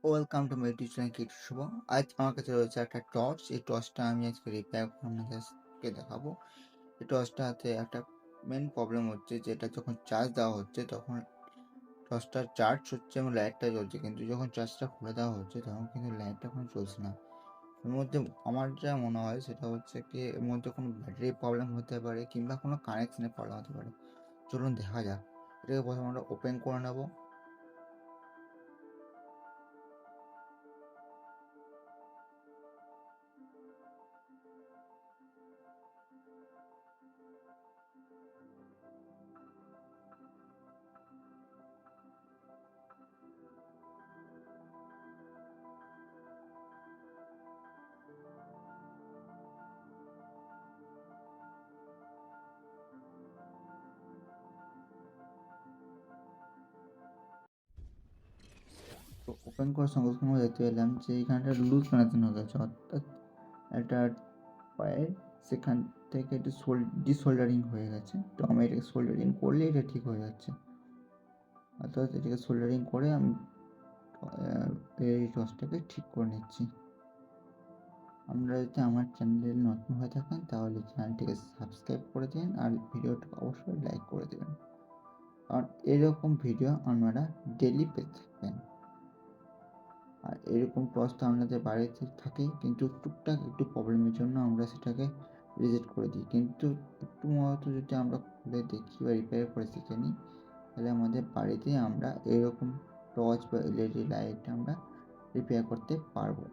Welcome to my tuition kit Shubho. আজ আমার কাছে রয়েছে একটা টর্চ। এই টর্চটা আমি আজকে রিপেয়ার করে আপনাদেরকে দেখাবো। এই টর্চটাতে একটা মেন প্রবলেম হচ্ছে, যেটা যখন চার্জ দেওয়া হচ্ছে তখন টর্চটা চার্জ হচ্ছে এবং লাইটটা জ্বলছে, কিন্তু যখন চার্জটা খুলে দেওয়া হচ্ছে তখন কিন্তু লাইটটা কোনো চলছে না। এর মধ্যে আমার যা মনে হয় সেটা হচ্ছে কি, এর মধ্যে কোনো ব্যাটারি প্রবলেম হতে পারে কিংবা কোনো কানেকশনের প্রবলেম হতে পারে। চলুন দেখা যাক। এটাকে প্রথমে আমরা ওপেন করে নেবো। তো ওপেন করার সঙ্গে সঙ্গে আমরা দেখতে পেলাম যে এখানটা লুজ কানেকশন হয়ে গেছে, অর্থাৎ একটা পায়ের সেখান থেকে একটু ডিসোল্ডারিং হয়ে গেছে। তো আমি এটাকে সোল্ডারিং করলে এটা ঠিক হয়ে যাচ্ছে। অর্থাৎ এটাকে সোল্ডারিং করে আমি এই টর্চটাকে ঠিক করে নিচ্ছি। আপনারা যদি আমার চ্যানেলে নতুন হয়ে থাকেন তাহলে চ্যানেলটিকে সাবস্ক্রাইব করে দিন আর ভিডিওটা অবশ্যই লাইক করে দেবেন, কারণ এরকম ভিডিও আপনারা ডেলি পেতে থাকবেন। আর এরকম টর্চ তো আপনাদের বাড়িতে থাকেই, কিন্তু টুকটাক একটু প্রবলেমের জন্য আমরা সেটাকে রিজেক্ট করে দিই। কিন্তু একটু মতো যদি আমরা খুলে দেখি বা রিপেয়ার করে শিখে নিই, তাহলে আমাদের বাড়িতে আমরা এরকম টর্চ বা এলইডি লাইট আমরা রিপেয়ার করতে পারবো।